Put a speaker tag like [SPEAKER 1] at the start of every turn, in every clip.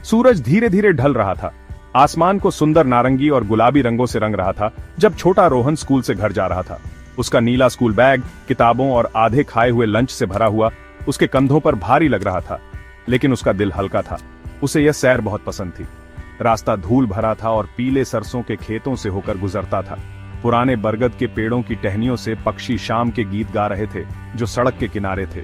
[SPEAKER 1] सूरज धीरे धीरे ढल रहा था। आसमान को सुंदर नारंगी और गुलाबी रंगों से रंग रहा था जब छोटा रोहन स्कूल से घर जा रहा था। उसका नीला स्कूल बैग किताबों और आधे खाए हुए लंच से भरा हुआ उसके कंधों पर भारी लग रहा था, लेकिन उसका दिल हल्का था। उसे यह सैर बहुत पसंद थी। रास्ता धूल भरा था और पीले सरसों के खेतों से होकर गुजरता था। पुराने बरगद के पेड़ों की टहनियों से पक्षी शाम के गीत गा रहे थे जो सड़क के किनारे थे।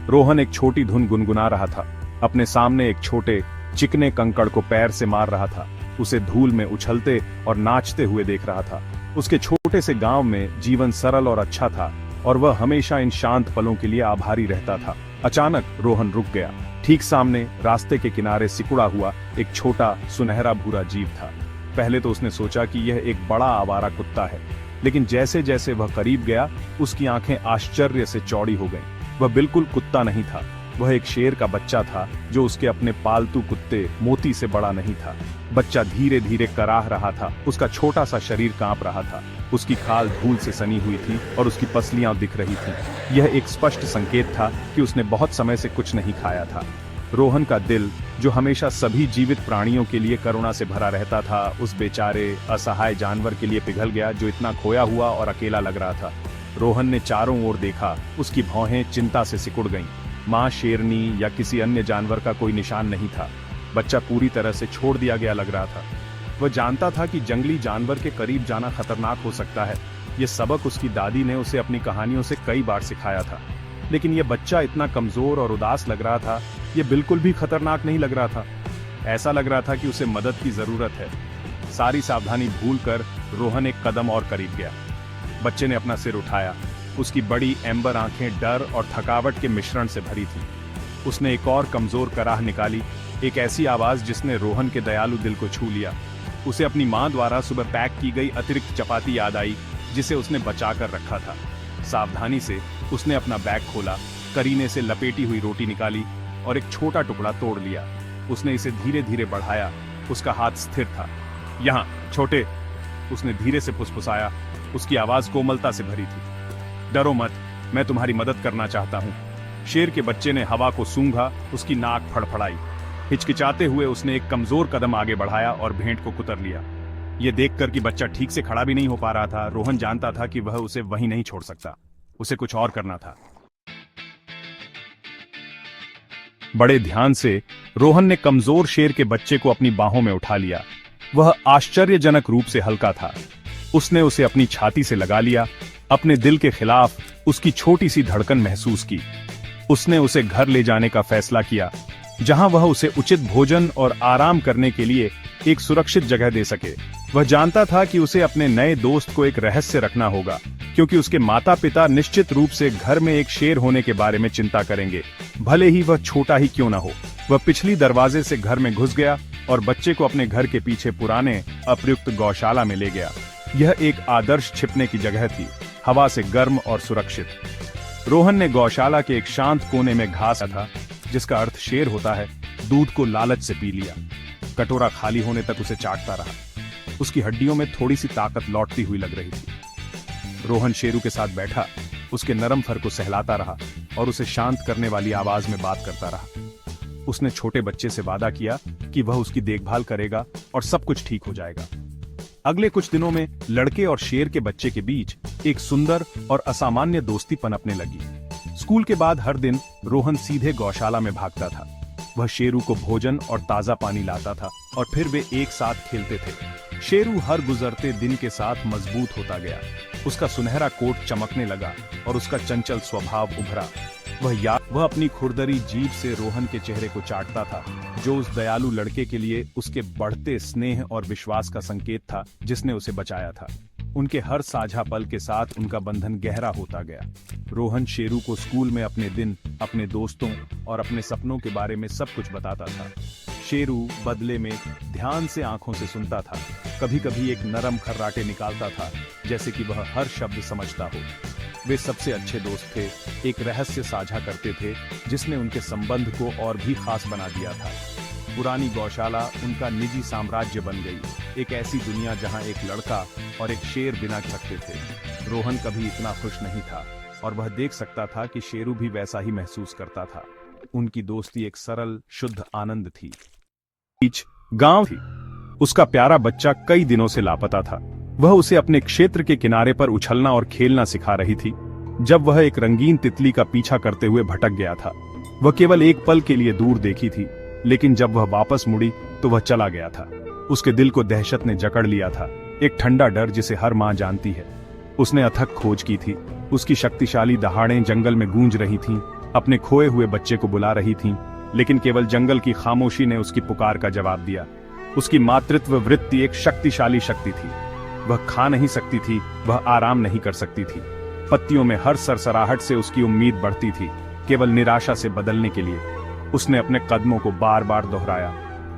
[SPEAKER 1] रोहन एक छोटी धुन गुनगुना रहा था। अपने सामने एक छोटे चिकने कंकड़ को पैर से मार रहा था। उसे धूल में उछलते और नाचते हुए देख रहा था। उसके छोटे से गांव में जीवन सरल और अच्छा था और वह हमेशा इन शांत पलों के लिए आभारी रहता था। अचानक रोहन रुक गया। ठीक सामने रास्ते के किनारे सिकुड़ा हुआ एक छोटा सुनहरा भूरा जीव था। पहले तो उसने सोचा कि यह एक बड़ा आवारा कुत्ता है, लेकिन जैसे जैसे वह करीब गया उसकी आंखें आश्चर्य से चौड़ी हो गईं। वह बिल्कुल कुत्ता नहीं था, वह एक शेर का बच्चा था जो उसके अपने पालतू कुत्ते मोती से बड़ा नहीं था। बच्चा धीरे धीरे कराह रहा था। उसका छोटा सा शरीर कांप रहा था। उसकी खाल धूल से सनी हुई थी और उसकी पसलियां दिख रही थीं। यह एक स्पष्ट संकेत था कि उसने बहुत समय से कुछ नहीं खाया था। रोहन का दिल, जो हमेशा सभी जीवित प्राणियों के लिए करुणा से भरा रहता था, उस बेचारे असहाय जानवर के लिए पिघल गया जो इतना खोया हुआ और अकेला लग रहा था। रोहन ने चारों ओर देखा। उसकी भौहें चिंता से सिकुड़ गईं। मां शेरनी या किसी अन्य जानवर का कोई निशान नहीं था। बच्चा पूरी तरह से छोड़ दिया गया लग रहा था। वह जानता था कि जंगली जानवर के करीब जाना खतरनाक हो सकता है। यह सबक उसकी दादी ने उसे अपनी कहानियों से कई बार सिखाया था। लेकिन यह बच्चा इतना कमजोर और उदास लग रहा था। यह बिल्कुल भी खतरनाक नहीं लग रहा था। ऐसा लग रहा था कि उसे मदद की जरूरत है। सारी सावधानी भूलकर रोहन एक कदम और करीब गया। बच्चे ने अपना सिर उठाया। उसकी बड़ी एम्बर आंखें डर और थकावट के मिश्रण से भरी थीं। उसने एक और कमजोर कराह निकाली, एक ऐसी आवाज जिसने रोहन के दयालु दिल को छू लिया। उसे अपनी मां द्वारा सुबह पैक की गई अतिरिक्त चपाती याद आई जिसे उसने बचा कर रखा था। सावधानी से उसने अपना बैग खोला, करीने से लपेटी हुई रोटी निकाली और एक छोटा टुकड़ा तोड़ लिया। उसने इसे धीरे धीरे बढ़ाया। उसका हाथ स्थिर था। यहाँ छोटे, उसने धीरे से फुसफुसाया। उसकी आवाज कोमलता से भरी थी। डरो मत, मैं तुम्हारी मदद करना चाहता हूँ। शेर के बच्चे ने हवा को सूंघा। उसकी नाक फड़फड़ाई। हिचकिचाते हुए उसने एक कमजोर कदम आगे बढ़ाया और भेंट को कुतर लिया। यह देखकर कि बच्चा ठीक से खड़ा भी नहीं हो पा रहा था, रोहन जानता था कि वह उसे वहीं नहीं छोड़ सकता। उसे कुछ और करना था। बड़े ध्यान से रोहन ने कमजोर शेर के बच्चे को अपनी बाहों में उठा लिया। वह आश्चर्यजनक रूप से हल्का था। उसने उसे अपनी छाती से लगा लिया। अपने दिल के खिलाफ उसकी छोटी सी धड़कन महसूस की। उसने उसे घर ले जाने का फैसला किया, जहां वह उसे उचित भोजन और आराम करने के लिए एक सुरक्षित जगह दे सके। वह जानता था कि उसे अपने नए दोस्त को एक रहस्य रखना होगा, क्योंकि उसके माता पिता निश्चित रूप से घर में एक शेर होने के बारे में चिंता करेंगे, भले ही वह छोटा ही क्यों न हो। वह पिछली दरवाजे से घर में घुस गया और बच्चे को अपने घर के पीछे पुराने अप्रयुक्त गौशाला में ले गया। यह एक आदर्श छिपने की जगह थी, हवा से गर्म और सुरक्षित। रोहन ने गौशाला के एक शांत कोने में घास था, जिसका अर्थ शेर होता है, दूध को लालच से पी लिया। कटोरा खाली होने तक उसे चाटता रहा। उसकी हड्डियों में थोड़ी सी ताकत लौटती हुई लग रही थी। रोहन शेरू के साथ बैठा, उसके नरम फर को सहलाता रहा और उसे शांत करने वाली आवाज में बात करता रहा। उसने छोटे बच्चे से वादा किया कि वह उसकी देखभाल करेगा और सब कुछ ठीक हो जाएगा। अगले कुछ दिनों में लड़के और शेर के बच्चे के बीच एक सुंदर और असामान्य दोस्ती पनपने लगी। स्कूल के बाद हर दिन रोहन सीधे गौशाला में भागता था। वह शेरू को भोजन और ताजा पानी लाता था और फिर वे एक साथ खेलते थे। शेरू हर गुजरते दिन के साथ मजबूत होता गया। उसका सुनहरा कोट चमकने लगा और उसका चंचल स्वभाव उभरा। वह अपनी खुरदरी जीभ से रोहन के चेहरे को चाटता था, जो उस दयालु लड़के के लिए उसके बढ़ते स्नेह और विश्वास का संकेत था, जिसने उसे बचाया था। उनके हर साझा पल के साथ उनका बंधन गहरा होता गया। रोहन शेरू को स्कूल में अपने दिन, अपने दोस्तों और अपने सपनों के बारे में सब कुछ बताता था। शेरू बदले में ध्यान से आंखों से सुनता था। कभी कभी एक नरम खर्राटे निकालता था, जैसे कि वह हर शब्द समझता हो। वे सबसे अच्छे दोस्त थे, एक रहस्य साझा करते थे जिसने उनके संबंध को और भी खास बना दिया था। पुरानी गौशाला उनका निजी साम्राज्य बन गई, एक ऐसी दुनिया जहां एक लड़का और एक शेर बिना सकते थे। रोहन कभी इतना खुश नहीं था और वह देख सकता था कि शेरू भी वैसा ही महसूस करता था। उनकी दोस्ती एक सरल, शुद्ध आनंद थी। बीच गांव थी। उसका प्यारा बच्चा कई दिनों से लापता था। वह उसे अपने क्षेत्र के किनारे पर उछलना और खेलना सिखा रही थी जब वह एक रंगीन तितली का पीछा करते हुए भटक गया था। वह केवल एक पल के लिए दूर देखी थी, लेकिन जब वह वापस मुड़ी तो वह चला गया था। उसके दिल को दहशत ने जकड़ लिया था, एक ठंडा डर जिसे हर मां जानती है। उसने अथक खोज की थी। उसकी शक्तिशाली दहाड़ें जंगल में गूंज रही थीं, अपने खोए हुए बच्चे को बुला रही थीं, लेकिन केवल जंगल की खामोशी ने उसकी पुकार का जवाब दिया। उसकी मातृत्व वृत्ति एक शक्तिशाली शक्ति थी। वह खा नहीं सकती थी, वह आराम नहीं कर सकती थी। पत्तियों में हर सरसराहट से उसकी उम्मीद बढ़ती थी, केवल निराशा से बदलने के लिए। उसने अपने कदमों को बार बार दोहराया,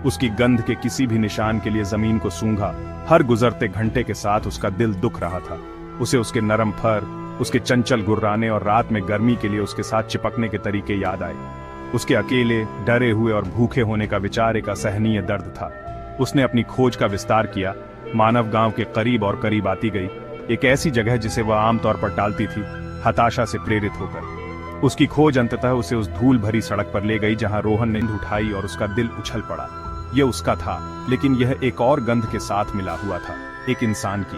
[SPEAKER 1] उसकी गंध के किसी भी निशान के लिए जमीन को सूंघा। हर गुजरते घंटे के साथ उसका दिल दुख रहा था। उसे उसके नरम फर, उसके चंचल गुर्राने और रात में गर्मी के लिए उसके साथ चिपकने के तरीके याद आए। उसके अकेले, डरे हुए और भूखे होने का विचार एक असहनीय दर्द था। उसने अपनी खोज का विस्तार किया, मानव गांव के करीब और करीब आती गई, एक ऐसी जगह जिसे वह आमतौर पर टालती थी, हताशा से प्रेरित होकर। उसकी खोज अंततः उसे उस धूल भरी सड़क पर ले गई जहां रोहन ने उठाई और उसका दिल उछल पड़ा। यह उसका था, लेकिन यह एक और गंध के साथ मिला हुआ था, एक इंसान की।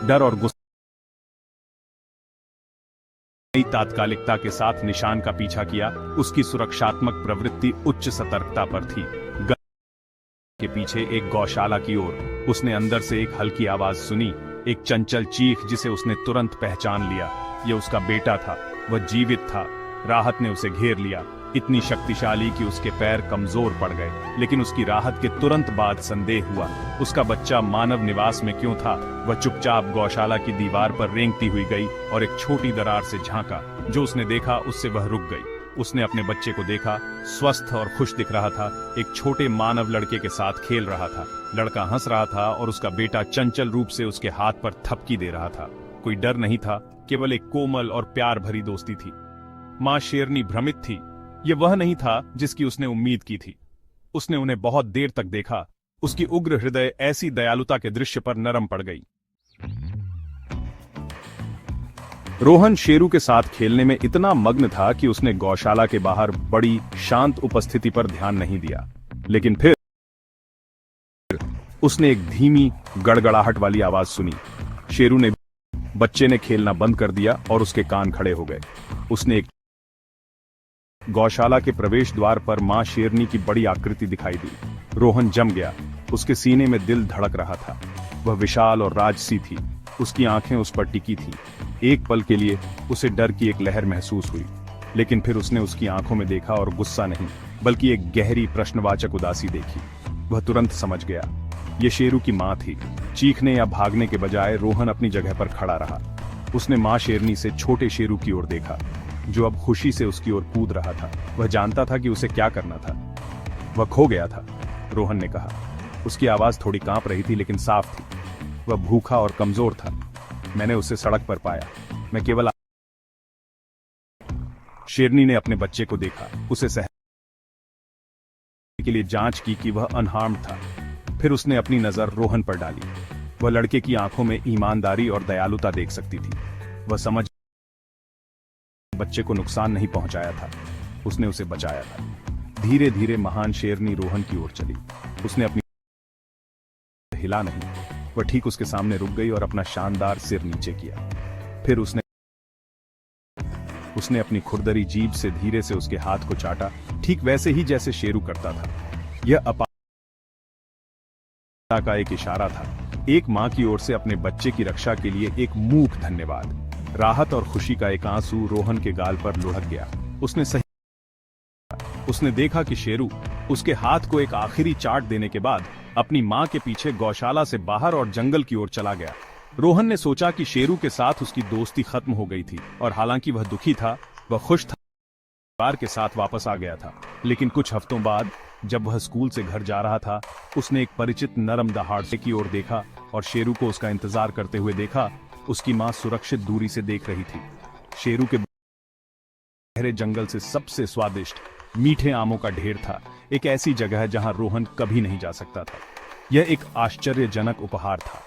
[SPEAKER 1] डर और गुस्सा तात्कालिकता के साथ निशान का पीछा किया। उसकी सुरक्षात्मक प्रवृत्ति उच्च सतर्कता पर थी। के पीछे एक गौशाला की ओर उसने अंदर से एक हल्की आवाज सुनी, एक चंचल चीख जिसे उसने तुरंत पहचान लिया। यह उसका बेटा था, वह जीवित था। राहत ने उसे घेर लिया, इतनी शक्तिशाली कि उसके पैर कमजोर पड़ गए। लेकिन उसकी राहत के तुरंत बाद संदेह हुआ, उसका बच्चा मानव निवास में क्यों था। वह चुपचाप गौशाला की दीवार पर रेंगती हुई गई और एक छोटी दरार से झांका। जो उसने देखा उससे वह रुक गई। उसने अपने बच्चे को देखा, स्वस्थ और खुश दिख रहा था, एक छोटे मानव लड़के के साथ खेल रहा था। लड़का हंस रहा था और उसका बेटा चंचल रूप से उसके हाथ पर थपकी दे रहा था। कोई डर नहीं था, केवल एक कोमल और प्यार भरी दोस्ती थी। मां शेरनी भ्रमित थी। यह वह नहीं था जिसकी उसने उम्मीद की थी। उसने उन्हें बहुत देर तक देखा। उसकी उग्र हृदय ऐसी दयालुता के दृश्य पर नरम पड़ गई। रोहन शेरू के साथ खेलने में इतना मग्न था कि उसने गौशाला के बाहर बड़ी शांत उपस्थिति पर ध्यान नहीं दिया। लेकिन फिर उसने एक धीमी गड़गड़ाहट वाली आवाज सुनी। शेरू ने, बच्चे ने खेलना बंद कर दिया और उसके कान खड़े हो गए। उसने एक गौशाला के प्रवेश द्वार पर मां शेरनी की बड़ी आकृति दिखाई दी। रोहन जम गया, उसके सीने में दिल धड़क रहा था। वह विशाल और राजसी थी, उसकी आंखें उस पर टिकी थीं। एक पल के लिए उसे डर की एक लहर महसूस हुई, लेकिन फिर उसने उसकी आंखों में देखा और गुस्सा नहीं, बल्कि एक गहरी प्रश्नवाचक उदासी देखी। वह तुरंत समझ गया, यह शेरू की मां थी। चीखने या भागने के बजाय रोहन अपनी जगह पर खड़ा रहा। उसने मां शेरनी से छोटे शेरू की ओर देखा, जो अब खुशी से उसकी ओर कूद रहा था। वह जानता था कि उसे क्या करना था। वह खो गया था, रोहन ने कहा। उसकी आवाज थोड़ी कांप रही थी, लेकिन साफ थी। वह भूखा और कमजोर था। मैंने उसे सड़क पर पाया। मैं केवल शेरनी ने अपने बच्चे को देखा, उसे सहने के लिए जांच की कि वह अनहार्म्ड था। फिर उसने अपनी नजर रोहन पर डाली। वह लड़के की आंखों में ईमानदारी और दयालुता देख सकती थी। वह समझ बच्चे को नुकसान नहीं पहुंचाया था, उसने उसे बचाया था। धीरे धीरे महान शेरनी रोहन की ओर चली। उसने अपनी हिला नहीं। वह ठीक उसके सामने रुक गई और अपना शानदार सिर नीचे किया। फिर उसने अपनी खुरदरी जीभ से धीरे से उसके हाथ को चाटा, ठीक वैसे ही जैसे शेरू करता था। यह अपारगता का एक इशारा था, एक मां की ओर से अपने बच्चे की रक्षा के लिए एक मूक धन्यवाद। राहत और खुशी का एक आंसू रोहन के गाल पर लुढ़क गया। उसने देखा कि शेरू उसके हाथ को एक आखिरी चाट देने के बाद अपनी मां के पीछे गौशाला से बाहर और जंगल की ओर चला गया। रोहन ने सोचा कि शेरू के साथ उसकी दोस्ती खत्म हो गई थी, और हालांकि वह दुखी था, वह खुश था, परिवार के साथ वापस आ गया था। लेकिन कुछ हफ्तों बाद जब वह स्कूल से घर जा रहा था, उसने एक परिचित नरम दहाड़े की ओर देखा और शेरू को उसका इंतजार करते हुए देखा। उसकी मां सुरक्षित दूरी से देख रही थी। शेरू के गहरे जंगल से सबसे स्वादिष्ट मीठे आमों का ढेर था, एक ऐसी जगह जहां रोहन कभी नहीं जा सकता था। यह एक आश्चर्यजनक उपहार था।